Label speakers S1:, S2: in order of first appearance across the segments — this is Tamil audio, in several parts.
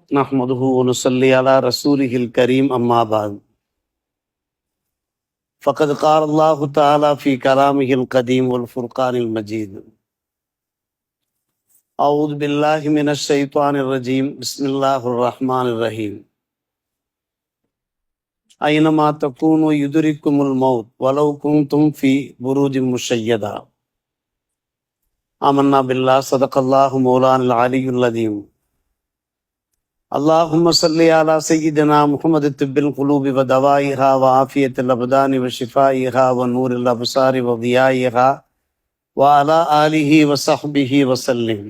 S1: نحمده ونصلي على رسوله الكريم أما بعد فقد قال الله تعالى في كلامه القديم والفرقان المجيد أعوذ بالله من الشيطان الرجيم بسم الله الرحمن الرحيم أينما تكونوا يدرككم الموت ولو كنتم في بروج مشيدة آمنا بالله صدق الله مولانا العلي العظيم اللهم صل على سيدنا محمد طب القلوب ودوائها وعافية الأبدان وشفائها ونور الأبصار وضيائها وعلى آله وصحبه وسلم.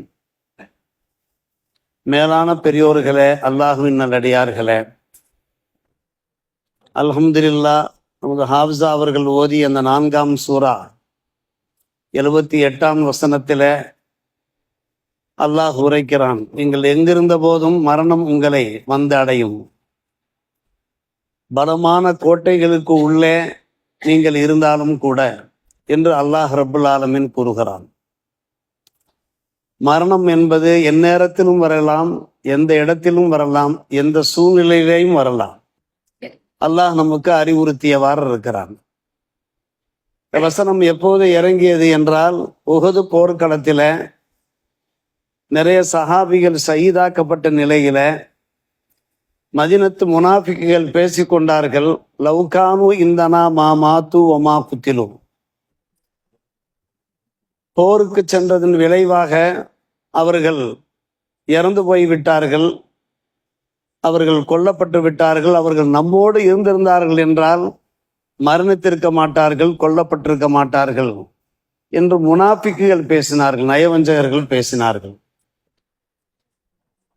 S1: மேலான பெரியோர்களே, அல்லாஹுவின் நல்லடியார்களே, அல்ஹம்துலில்லாஹ், நமது ஹாஃபிஸா அவர்கள் ஓதி அந்த 4ஆம் சூரா 78ஆம் வசனத்திலே அல்லாஹ் உரைக்கிறான், நீங்கள் எங்கிருந்த போதும் மரணம் உங்களை வந்து அடையும். பலமான கோட்டைகளுக்கு உள்ளே நீங்கள் இருந்தாலும் கூட என்று அல்லாஹ் ரப்புல் ஆலமீன் கூறுகிறான். மரணம் என்பது எந்நேரத்திலும் வரலாம், எந்த இடத்திலும் வரலாம், எந்த சூழ்நிலையிலையும் வரலாம். அல்லாஹ் நமக்கு அறிவுறுத்தியவாறு இருக்கிறான். வசனம் எப்போது இறங்கியது என்றால், உஹது போர்க்களத்தில நிறைய சஹாபிகள் ஷஹீதாக்கப்பட்ட நிலையில மதினத்து முனாஃபிக்குகள் பேசிக்கொண்டார்கள், லவ்கானு இந்தனா மா மாத்து ஒமா குத்திலு. போருக்கு சென்றதன் விளைவாக அவர்கள் இறந்து போய்விட்டார்கள், அவர்கள் கொல்லப்பட்டு விட்டார்கள். அவர்கள் நம்மோடு இருந்திருந்தார்கள் என்றால் மரணித்திருக்க மாட்டார்கள், கொல்லப்பட்டிருக்க மாட்டார்கள் என்று முனாஃபிக்குகள் பேசினார்கள், நயவஞ்சகர்கள் பேசினார்கள்.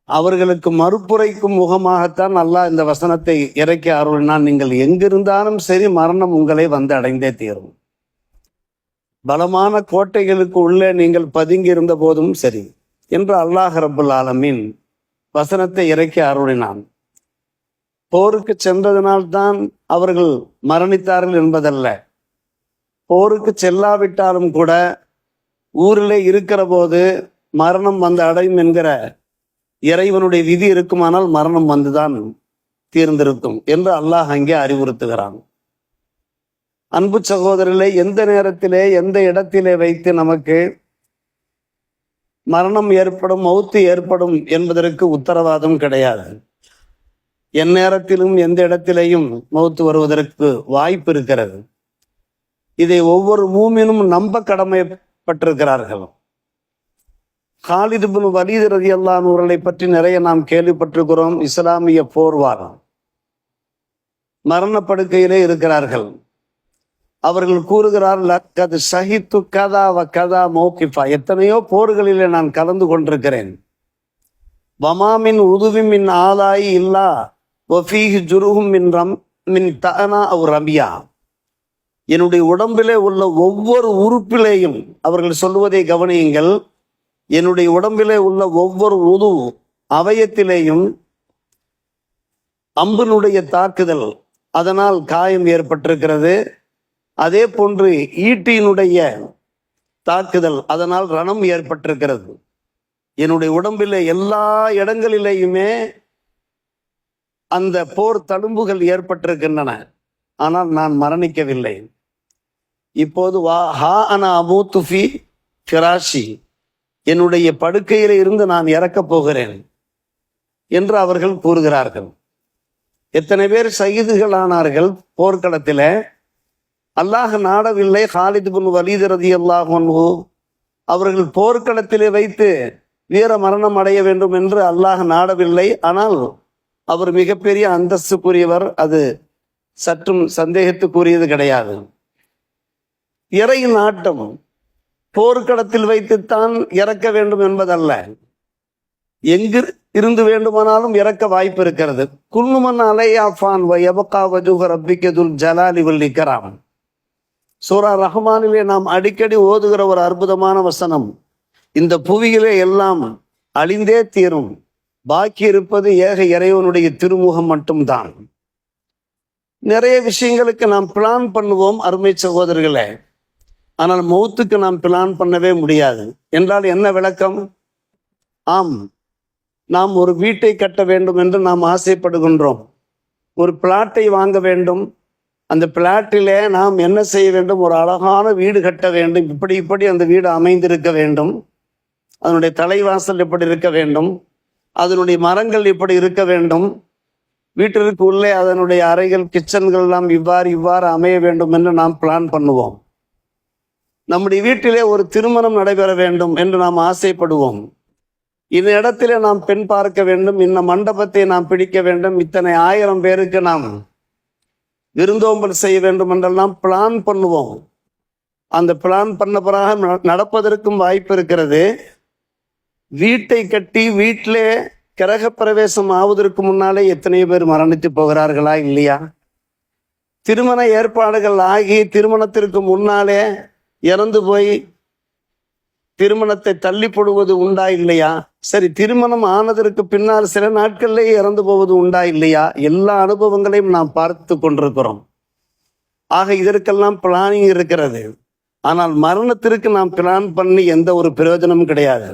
S1: அவர்களுக்கு மறுப்புரைக்கும் முகமாகத்தான் அல்லாஹ் இந்த வசனத்தை இறக்கி அருளினான். நீங்கள் எங்கிருந்தாலும் சரி, மரணம் உங்களை வந்து அடைந்தே தீரும். பலமான கோட்டைகளுக்கு உள்ளே நீங்கள் பதுங்கி இருந்த போதும் சரி என்று அல்லாஹ் ரப்புல் ஆலமீன் வசனத்தை இறக்கி அருளினான். போருக்கு சென்றதனால்தான் அவர்கள் மரணித்தார்கள் என்பதல்ல. போருக்கு செல்லாவிட்டாலும் கூட ஊரிலே இருக்கிற போது மரணம் வந்து அடையும் என்கிற இறைவனுடைய விதி இருக்குமானால் மரணம் வந்துதான் தீர்ந்திருக்கும் என்று அல்லாஹ் அங்கே அறிவுறுத்துகிறான். அன்பு சகோதரர்களே, எந்த நேரத்திலே எந்த இடத்திலே வைத்து நமக்கு மரணம் ஏற்படும், மௌத்து ஏற்படும் என்பதற்கு உத்தரவாதம் கிடையாது. எந்நேரத்திலும் எந்த இடத்திலேயும் மௌத்து வருவதற்கு வாய்ப்பு இருக்கிறது. இதை ஒவ்வொரு மூமினும் நம்ப கடமைப்பட்டிருக்கிறார்கள். காலித் இப்னு வலீத் ரலியல்லாஹு அன்ஹு அவர்களை பற்றி நிறைய நாம் கேள்விப்பட்டிருக்கிறோம். இஸ்லாமிய போர்வார் மரணப்படுக்கையிலே இருக்கிறார்கள். அவர்கள் கூறுகிறார், லக்கத் ஷஹித்து கதா வ கதா மௌகிஃபா. எத்தனையோ போர்களிலே நான் கலந்து கொண்டிருக்கிறேன். வமாமின் உதுவி மின் ஆலாயி இல்லா வஃபீஹி ஜுருஹும் மின் தஅனா அவ் ரபியா. என்னுடைய உடம்பிலே உள்ள ஒவ்வொரு உறுப்பிலேயும், அவர்கள் சொல்வதை கவனியுங்கள், என்னுடைய உடம்பிலே உள்ள ஒவ்வொரு உது அவயத்திலேயும் அம்பினுடைய தாக்குதல், அதனால் காயம் ஏற்பட்டிருக்கிறது. அதே போன்று ஈட்டியினுடைய தாக்குதல், அதனால் ரணம் ஏற்பட்டிருக்கிறது. என்னுடைய உடம்பிலே எல்லா இடங்களிலேயுமே அந்த போர் தழும்புகள் ஏற்பட்டிருக்கின்றன. ஆனால் நான் மரணிக்கவில்லை. இப்போது வா ஹா அனா அமூத்து ஃபி ஃபிராஷி, என்னுடைய படுக்கையில இருந்து நான் இறக்கப் போகிறேன் என்று அவர்கள் கூறுகிறார்கள். எத்தனை பேர் ஷஹீதுகள் ஆனார்கள் போர்க்களத்தில. அல்லாஹ் நாடவில்லை. காலித் இப்னு வலீத் ரலியல்லாஹு அன்ஹு அவர்கள் போர்க்களத்திலே வைத்து வீர மரணம் அடைய வேண்டும் என்று அல்லாஹ் நாடவில்லை. ஆனால் அவர் மிகப்பெரிய அந்தஸ்துக்குரியவர், அது சற்றும் சந்தேகத்துக்குரியது கிடையாது. இறை நாட்டம் போர்க்களத்தில் வைத்துத்தான் இறக்க வேண்டும் என்பதல்ல, எங்கு இருந்து வேண்டுமானாலும் இறக்க வாய்ப்பு இருக்கிறது. குல்லுமன் அலையாஃபான் வ யபகா வஜ்ஹு ரப்பிக துல் ஜலாலி வல் இக்ராம். சூரா ரஹ்மானிலே நாம் அடிக்கடி ஓதுகிற ஒரு அற்புதமான வசனம். இந்த புவியிலே எல்லாம் அழிந்தே தீரும், பாக்கி இருப்பது ஏக இறைவனுடைய திருமுகம் மட்டும்தான். நிறைய விஷயங்களுக்கு நாம் பிளான் பண்ணுவோம் அருமை சகோதரர்களே, ஆனால் மௌத்துக்கு நாம் பிளான் பண்ணவே முடியாது. என்றால் என்ன விளக்கம்? ஆம், நாம் ஒரு வீட்டை கட்ட வேண்டும் என்று நாம் ஆசைப்படுகின்றோம். ஒரு பிளாட்டை வாங்க வேண்டும். அந்த பிளாட்டிலே நாம் என்ன செய்ய வேண்டும்? ஒரு அழகான வீடு கட்ட வேண்டும். இப்படி அந்த வீடு அமைந்திருக்க வேண்டும். அதனுடைய தலைவாசல் எப்படி இருக்க வேண்டும்? அதனுடைய மரங்கள் இப்படி இருக்க வேண்டும். வீட்டிற்கு உள்ளே அதனுடைய அறைகள், கிச்சன்கள் எல்லாம் இவ்வாறு அமைய வேண்டும் என்று நாம் பிளான் பண்ணுவோம். நம்முடைய வீட்டிலே ஒரு திருமணம் நடைபெற வேண்டும் என்று நாம் ஆசைப்படுவோம். இந்த இடத்திலே நாம் பெண் பார்க்க வேண்டும், இந்த மண்டபத்தை நாம் பிடிக்க வேண்டும், இத்தனை 1000 பேருக்கு நாம் விருந்தோம்பல் செய்ய வேண்டும் என்றெல்லாம் பிளான் பண்ணுவோம். அந்த பிளான் பண்ண பிறகு நடப்பதற்கும் வாய்ப்பு இருக்கிறது. வீட்டை கட்டி வீட்டிலே கிரகப்பிரவேசம் ஆவதற்கு முன்னாலே எத்தனையோ பேர் மரணித்து போகிறார்களா இல்லையா? திருமண ஏற்பாடுகள் ஆகி திருமணத்திற்கு முன்னாலே இறந்து போய் திருமணத்தை தள்ளி போடுவது உண்டா இல்லையா? சரி, திருமணம் ஆனதற்கு பின்னால் சில நாட்கள்லேயே இறந்து போவது உண்டா இல்லையா? எல்லா அனுபவங்களையும் நாம் பார்த்து கொண்டிருக்கிறோம். ஆக இதற்கெல்லாம் பிளானிங் இருக்கிறது. ஆனால் மரணத்திற்கு நாம் பிளான் பண்ணி எந்த ஒரு பிரயோஜனமும் கிடையாது.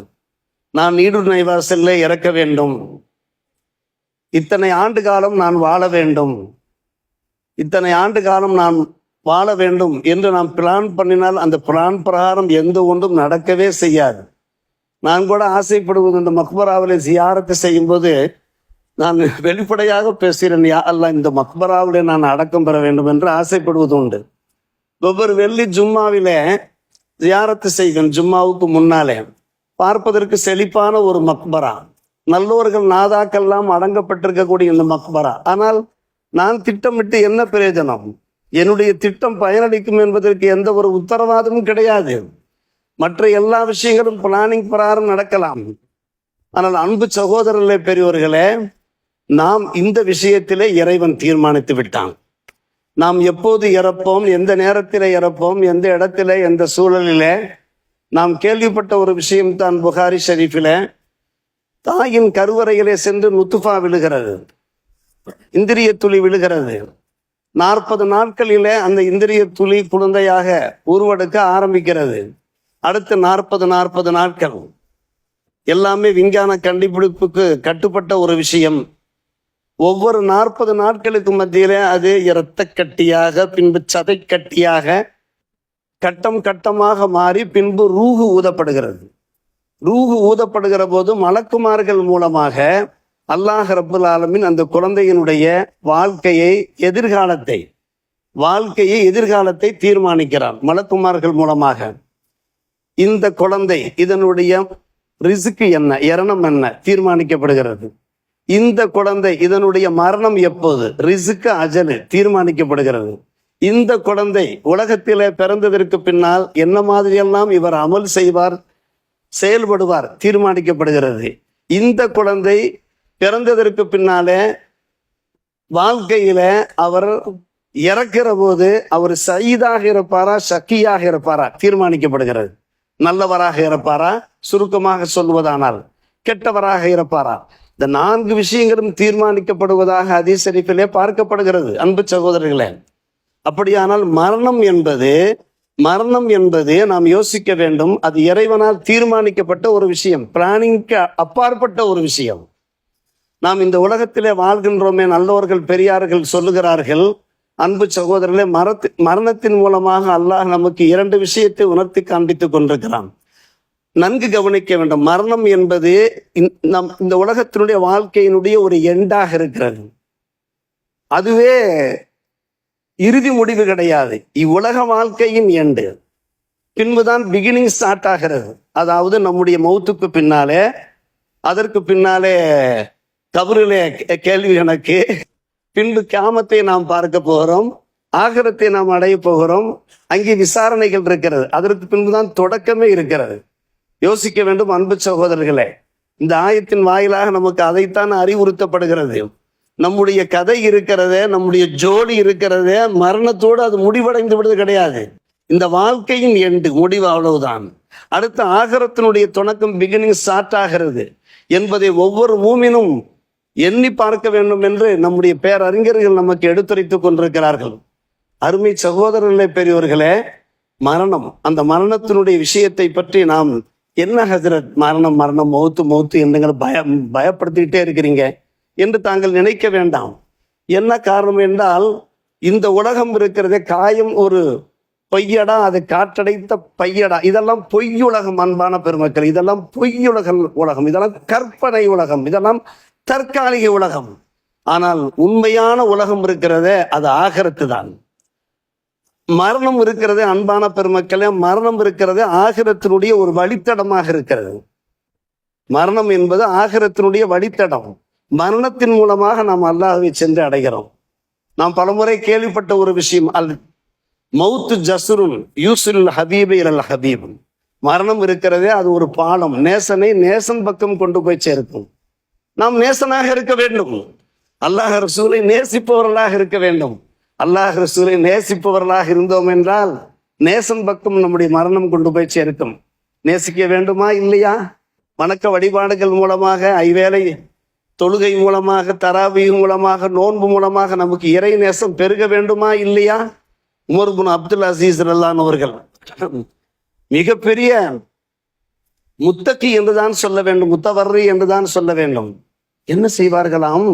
S1: நான் நீடு நைவாசல்ல இறக்க வேண்டும், இத்தனை ஆண்டு காலம் நான் வாழ வேண்டும், இத்தனை ஆண்டு காலம் நான் வாழ வேண்டும் என்று நாம் பிளான் பண்ணினால் அந்த பிளான் பிரகாரம் எந்த ஒன்றும் நடக்கவே செய்யாது. நான் கூட ஆசைப்படுவது, இந்த மக்பராவிலே ஜியாரத்து செய்யும் போது நான் வெளிப்படையாக பேசுகிறேன், யா அல்லாஹ் இந்த மக்பராவிலே நான் அடக்கம் பெற வேண்டும் என்று ஆசைப்படுவது உண்டு. ஒவ்வொரு வெள்ளி ஜும்மாவிலே ஜியாரத்து செய்வேன். ஜும்மாவுக்கு முன்னாலே பார்ப்பதற்கு செழிப்பான ஒரு மக்பரா, நல்லோர்கள் நாதாக்கெல்லாம் அடங்கப்பட்டிருக்கக்கூடிய இந்த மக்பரா. ஆனால் நான் திட்டமிட்டு என்ன பிரயோஜனம்? என்னுடைய திட்டம் பயனளிக்கும் என்பதற்கு எந்த ஒரு உத்தரவாதமும் கிடையாது. மற்ற எல்லா விஷயங்களும் பிளானிங் பிரகாரம் நடக்கலாம். ஆனால் அன்பு சகோதரர்களே, பெரியவர்களே, நாம் இந்த விஷயத்திலே இறைவன் தீர்மானித்து விட்டான். நாம் எப்போது இறப்போம், எந்த நேரத்திலே இறப்போம், எந்த இடத்திலே, எந்த சூழலிலே. நாம் கேள்விப்பட்ட ஒரு விஷயம்தான் புகாரி ஷரீஃபிலே, தாயின் கருவறையிலே சென்று நுத்துஃபா விழுகிறது, இந்திரிய துளி விழுகிறது. 40 நாட்களிலே அந்த இந்திரிய துளி குழந்தையாக உருவெடுக்க ஆரம்பிக்கிறது. அடுத்து 40 நாட்கள். எல்லாமே விஞ்ஞான கண்டுபிடிப்புக்கு கட்டுப்பட்ட ஒரு விஷயம். ஒவ்வொரு 40 நாட்களுக்கு மத்தியிலே அது இரத்த கட்டியாக, பின்பு சதை கட்டியாக, கட்டம் கட்டமாக மாறி பின்பு ரூஹு ஊதப்படுகிறது. ரூஹு ஊதப்படுகிற போது மலக்குமார்கள் மூலமாக அல்லாஹ் ரப்புல் ஆலமீன் அந்த குழந்தையினுடைய எதிர்காலத்தை தீர்மானிக்கிறான் மலக்குமார்கள் மூலமாக. இந்த குழந்தை, இதனுடைய ரிஸ்க் என்ன, இரணம் என்ன தீர்மானிக்கப்படுகிறது. இந்த குழந்தை, இதனுடைய மரணம் எப்போது, ரிஸ்க் அஜல் தீர்மானிக்கப்படுகிறது. இந்த குழந்தை உலகத்திலே பிறந்ததற்கு பின்னால் என்ன மாதிரியெல்லாம் இவர் அமல் செய்வார், செயல்படுவார் தீர்மானிக்கப்படுகிறது. இந்த குழந்தை பிறந்ததற்கு பின்னாலே வாழ்க்கையில அவர் இறக்கிற போது அவர் சயீதாக இருப்பாரா, ஷக்கியாக இருப்பாரா தீர்மானிக்கப்படுகிறது. நல்லவராக இருப்பாரா, சுருக்கமாக சொல்வதானால் கெட்டவராக இருப்பாரா. இந்த 4 விஷயங்களும் தீர்மானிக்கப்படுவதாக ஹதீஸ் ஷரீஃபிலே பார்க்கப்படுகிறது. அன்பு சகோதரர்களே, அப்படியானால் மரணம் என்பது நாம் யோசிக்க வேண்டும். அது இறைவனால் தீர்மானிக்கப்பட்ட ஒரு விஷயம், பிளானிங்க்கு அப்பாற்பட்ட ஒரு விஷயம். நாம் இந்த உலகத்திலே வாழ்கின்றோமே, நல்லவர்கள் பெரியார்கள் சொல்லுகிறார்கள், அன்பு சகோதரர்களே, மரணத்தின் மூலமாக அல்லாஹ் நமக்கு 2 விஷயத்தை உணர்த்தி காண்பித்துக் கொண்டிருக்கிறான். நன்கு கவனிக்க வேண்டும். மரணம் என்பது இந்த உலகத்தினுடைய வாழ்க்கையினுடைய ஒரு எண்டாக இருக்கிறது. அதுவே இறுதி முடிவு கிடையாது. இவ்வுலக வாழ்க்கையின் எண்டு. பின்புதான் பிகினிங் ஸ்டார்ட் ஆகிறது. அதாவது நம்முடைய மௌத்துக்கு பின்னாலே, அதற்கு பின்னாலே கபரிலே கேள்வி கணக்கு, பின்பு கியாமத்தை நாம் பார்க்க போகிறோம், ஆகிரத்தை நாம் அடைய போகிறோம். அங்கே விசாரணைகள் இருக்கிறது. அதற்கு பின்புதான் தொடக்கமே இருக்கிறது. யோசிக்க வேண்டும் அன்பு சகோதரர்களே. இந்த ஆயத்தின் வாயிலாக நமக்கு அதைத்தான் அறிவுறுத்தப்படுகிறது. நம்முடைய கதை இருக்கிறதே, நம்முடைய ஜோடி இருக்கிறதே, மரணத்தோடு அது முடிவடைந்து விடுவது கிடையாது. இந்த வாழ்க்கையின் எண்டு, முடிவு, அவ்வளவுதான். அடுத்த ஆகிரத்தினுடைய தொடக்கம், பிகினிங் ஸ்டார்ட் ஆகிறது என்பதை ஒவ்வொரு மூமினும் எண்ணி பார்க்க வேண்டும் என்று நம்முடைய பேரறிஞர்கள் நமக்கு எடுத்துரைத்துக் கொண்டிருக்கிறார்கள். அருமை சகோதரர்களே, பெரியவர்களே, மரணம், அந்த மரணத்தினுடைய விஷயத்தை பற்றி நாம் என்ன ஹஜரத் மரணம் மரணம் மௌத்து மௌத்து என்று பயப்படுத்திக்கிட்டே இருக்கிறீங்க என்று தாங்கள் நினைக்க வேண்டாம். என்ன காரணம் என்றால், இந்த உலகம் இருக்கிறதே காயம் ஒரு பொய்யடா, அது காற்றடைத்த பையடா, இதெல்லாம் பொய்யுலகம். அன்பான பெருமக்கள், இதெல்லாம் உலகம், இதெல்லாம் கற்பனை உலகம், இதெல்லாம் தற்காலிக உலகம். ஆனால் உண்மையான உலகம் இருக்கிறதே அது ஆகிரத்து தான். மரணம் இருக்கிறதே அன்பான பெருமக்களே, மரணம் இருக்கிறதே ஆகிரத்தினுடைய ஒரு வழித்தடமாக இருக்கிறது. மரணம் என்பது ஆகிரத்தினுடைய வழித்தடம். மரணத்தின் மூலமாக நாம் அல்லாஹ்வை சென்று அடைகிறோம். நாம் பலமுறை கேள்விப்பட்ட ஒரு விஷயம், அல் மௌத்து ஜஸ்ருன் யூசுல் ஹபீபை இலல் ஹபீப். மரணம் இருக்கிறதே அது ஒரு பாலம், நேசனை நேசன் பக்கம் கொண்டு போய் சேர்க்கும். நாம் நேசனாக இருக்க வேண்டும், அல்லாஹ் ரசூலை நேசிப்பவர்களாக இருக்க வேண்டும். அல்லாஹ் ரசூலை நேசிப்பவர்களாக இருந்தோம் என்றால் நேசன் பக்கம் நம்முடைய மரணம் கொண்டு போய் சேர்க்கும். நேசிக்க வேண்டுமா இல்லையா? வணக்க வழிபாடுகள் மூலமாக, ஐவேளை தொழுகை மூலமாக, தராவி மூலமாக, நோன்பு மூலமாக நமக்கு இறை நேசம் பெருக வேண்டுமா இல்லையா? உமர் பின் அப்துல் அசீஸ் ரல்லான் அவர்கள் மிகப்பெரிய முத்தகி என்றுதான் சொல்ல வேண்டும், முத்தவர்ரி என்றுதான் சொல்ல வேண்டும். என்ன செய்வார்களாம்?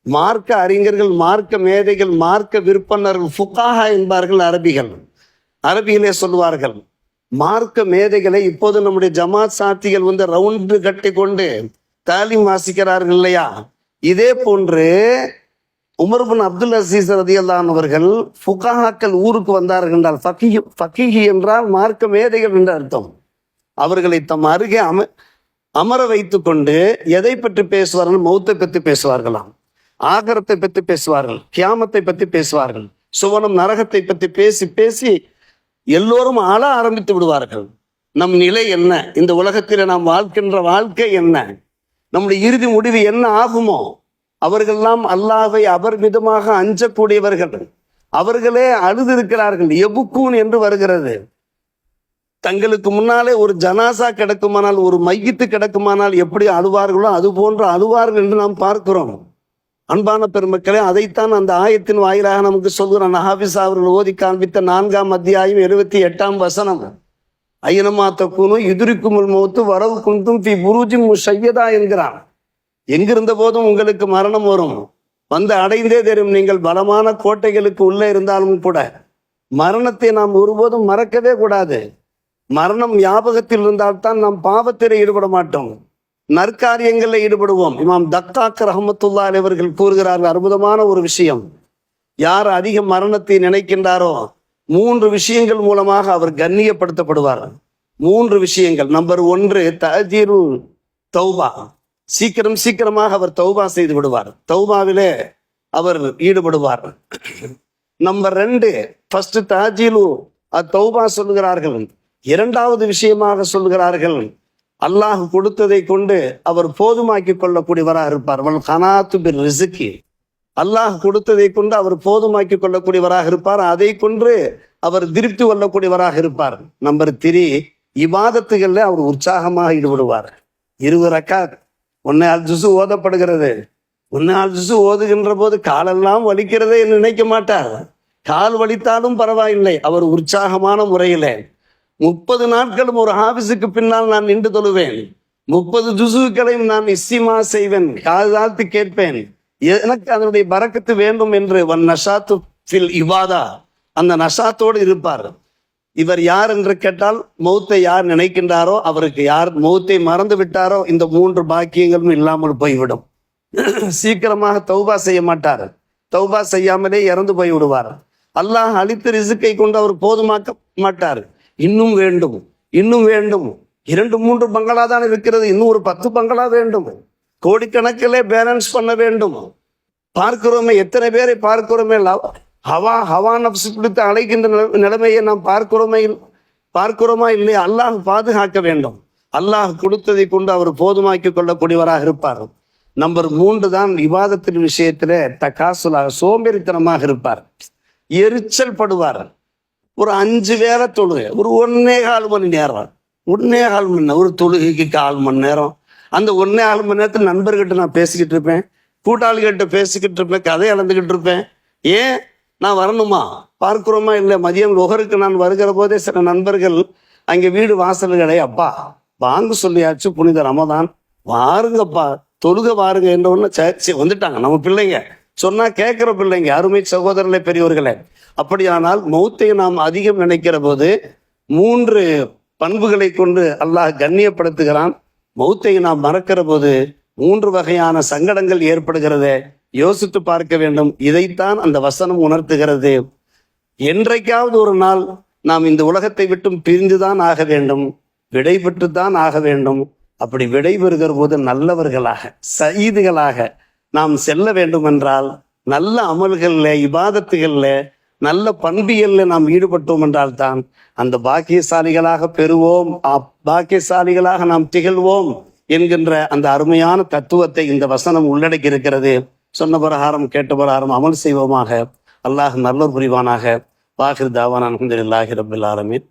S1: மார்க்க அறிஞர்கள், மார்க்க மேதைகள், மார்க்க விற்பனர்கள், ஃபுகாஹா என்பார்கள் அரபிகள். அரபியிலே சொல்லுவார்கள். மார்க்க மேதைகளை இப்போது நம்முடைய ஜமாத் சாத்திகள் ரவுண்டு கட்டி கொண்டு தாலிம் வாசிக்கிறார்கள் இல்லையா? இதே போன்று உமர் பின் அப்துல் அசீஸ் ரலியல்லாஹு அவர்கள் ஃபுகாஹாக்கள் ஊருக்கு வந்தார்கள் என்றால், ஃபகீஹி என்றால் மார்க்க மேதைகள் என்று அர்த்தம். அவர்களை தம் அருகே அமர வைத்து கொண்டு எதை பற்றி பேசுவார்கள்? மௌத்தை பற்றி பேசுவார்களாம், ஆகரத்தை பற்றி பேசுவார்கள், கியாமத்தை பற்றி பேசுவார்கள், சுவனம் நரகத்தை பற்றி பேசி பேசி எல்லோரும் ஆள ஆரம்பித்து விடுவார்கள். நம் நிலை என்ன, இந்த உலகத்தில் நாம் வாழ்கின்ற வாழ்க்கை என்ன, நம்முடைய இறுதி முடிவு என்ன ஆகுமோ? அவர்களெல்லாம் அல்லாஹ்வை அபரிமிதமாக அஞ்சக்கூடியவர்கள். அவர்களே அழுதிருக்கிறார்கள். எபுக்கூன் என்று வருகிறது. தங்களுக்கு முன்னாலே ஒரு ஜனாசா கிடக்குமானால், ஒரு மையத்து கிடக்குமானால் எப்படி அழுவார்களோ அது போன்று அழுவார்கள் என்று நாம் பார்க்கிறோம். அன்பான பெருமக்களே, அதைத்தான் அந்த ஆயத்தின் வாயிலாக நமக்கு சொல்கிறான். ஹாஃபிஸ் அவர்கள் ஓதி காண்பித்த 4ஆம் அத்தியாயம் 78ஆம் வசனம். ஐயனமா தக்கூனும் எதிரிக்குமுல் மௌத்து வரவு குந்தும் ஃபி புரூஜின் முஷையதா என்கிறான். எங்கிருந்த போதும் உங்களுக்கு மரணம் வரும், வந்து அடைந்தே தெரியும். நீங்கள் பலமான கோட்டைகளுக்கு உள்ளே இருந்தாலும் கூட மரணத்தை நாம் ஒருபோதும் மறக்கவே கூடாது. மரணம் ஞாபகத்தில் இருந்தால்தான் நாம் பாவத்திலே ஈடுபட மாட்டோம், நற்காரியங்களில் ஈடுபடுவோம். இமாம் தக்காக் ரஹ்மத்துல்லாஹி அலைஹி அவர்கள் கூறுகிறார்கள், அற்புதமான ஒரு விஷயம். யார் அதிக மரணத்தை நினைக்கின்றாரோ 3 விஷயங்கள் மூலமாக அவர் கண்ணியப்படுத்தப்படுவார். 3 விஷயங்கள். நம்பர் 1 தஜீருல் தௌபா. சீக்கிரமாக அவர் தௌபா செய்து விடுவார், தௌபாவிலே அவர் ஈடுபடுவார். நம்பர் 2 ஃபர்ஸ்ட் தஜீலு தௌபா சொல்லுகிறார்கள். 2வது விஷயமாக சொல்லுகிறார்கள், அல்லாஹ் கொடுத்ததை கொண்டு அவர் போதுமாக்கி கொள்ளக்கூடியவராக இருப்பார். கனாத்து பிர் ரிஸ்கி. அல்லாஹ் கொடுத்ததை கொண்டு அவர் போதுமாக்கி கொள்ளக்கூடியவராக இருப்பார், அதை கொண்டு அவர் திருப்தி கொள்ளக்கூடியவராக இருப்பார். நம்பர் 3 இபாதத்துகள்ல அவர் உற்சாகமாக ஈடுபடுவார். 20 ரக்காத் 1 ஜுசு ஓதப்படுகிறது. 1 ஜுசு ஓதுகின்ற போது காலெல்லாம் வலிக்கிறதே என்று நினைக்க மாட்டார். கால் வலித்தாலும் பரவாயில்லை, அவர் உற்சாகமான முறையில 30 நாட்களும் ஒரு ஹாஃபிஸுக்கு பின்னால் நான் நின்று தொழுவேன். 30 ஜுசுக்களையும் நான் இஸ்திமா செய்வேன், காதாழ்த்து கேட்பேன், எனக்கு அதனுடைய பரக்கத்து வேண்டும் என்று. நஷாத்து ஃபில் இபாதா, அந்த நஷாத்தோடு இருப்பார். இவர் யார் என்று கேட்டால், மௌத்தை யார் நினைக்கின்றாரோ அவருக்கு, யார் மௌத்தை மறந்து விட்டாரோ இந்த 3 பாக்கியங்களும் இல்லாமல் போய்விடும். சீக்கிரமாக தௌபா செய்ய மாட்டார், தௌபா செய்யாமலே இறந்து போய் விடுவார். அல்லாஹ் அளித்த ரிசுக்கை கொண்டு அவர் போதுமாக்க மாட்டார். இன்னும் வேண்டும், இன்னும் வேண்டும். 2-3 பங்களா தான் இருக்கிறது, இன்னும் ஒரு 10 பங்களா வேண்டும். கோடிக்கணக்கிலே பேலன்ஸ் பண்ண வேண்டும். பார்க்கிறோமே, எத்தனை பேரை பார்க்கிறோமே, ஹவா நப்சு பிடித்து அழைக்கின்ற நிலைமையை நாம் பார்க்கிறோமா இல்லையா? அல்லாஹ் பாதுகாக்க வேண்டும். அல்லாஹ் கொடுத்ததை கொண்டு அவர் போதுமாக்கி கொள்ளக்கூடியவராக இருப்பார். நம்பர் 3 தான் இபாதத்தின் விஷயத்திலே தகாசுலாக, சோம்பேறித்தனமாக இருப்பார், எரிச்சல் படுவார். ஒரு 5 வேளை தொழுகை, ஒரு 1.25 மணி நேரம், 1.25 மணி நேரம், ஒரு தொழுகைக்கு 1/4 மணி நேரம். அந்த 1.25 மணி நேரத்தில் நண்பர்கிட்ட நான் பேசிக்கிட்டு இருப்பேன், கூட்டாளிகிட்ட பேசிக்கிட்டு இருப்பேன், கதை அளந்துக்கிட்டு இருப்பேன். ஏன் நான் வரணுமா? பார்க்கிறோமா இல்லை? மதியம் லொஹருக்கு நான் வருகிற போதே சில நண்பர்கள் அங்கே வீடு வாசல்களை, அப்பா வாங்க சொல்லியாச்சு, புனித ரமதான் வாருங்கப்பா தொழுக வாருங்க என்ற ஒண்ணு வந்துட்டாங்க நம்ம பிள்ளைங்க. சொன்னா கேட்கிற பிள்ளைங்க. அருமை சகோதரர்களே, பெரியவர்களே, அப்படியானால் மௌத்தை நாம் அதிகம் நினைக்கிற போது 3 பண்புகளை கொண்டு அல்லாஹ் கண்ணியப்படுத்துகிறான். மௌத்தை நாம் மறக்கிற போது 3 வகையான சங்கடங்கள் ஏற்படுகிறதே, யோசித்து பார்க்க வேண்டும். இதைத்தான் அந்த வசனம் உணர்த்துகிறது. என்றைக்காவது ஒரு நாள் நாம் இந்த உலகத்தை விட்டும் பிரிந்துதான் ஆக வேண்டும், விடை பெற்றுத்தான் ஆக வேண்டும். அப்படி விடை பெறுகிற போது நல்லவர்களாக, சயீதுகளாக நாம் செல்ல வேண்டும் என்றால், நல்ல அமல்கள்ல, இபாதத்துகள்ல, நல்ல பண்பியல்ல நாம் ஈடுபட்டோம் என்றால் தான் அந்த பாக்கியசாலிகளாக பெறுவோம், பாக்கியசாலிகளாக நாம் திகழ்வோம் என்கின்ற அந்த அருமையான தத்துவத்தை இந்த வசனம் உள்ளடக்கி இருக்கிறது. சொன்ன பிரகாரம் கேட்ட பிரகாரம் அமல் செய்வோமாக. அல்லாஹ் நல்லோர் புரிவானாக. வாஹிர் தாவானா அல்ஹம்துலில்லாஹி ரப்பில் ஆலமீன்.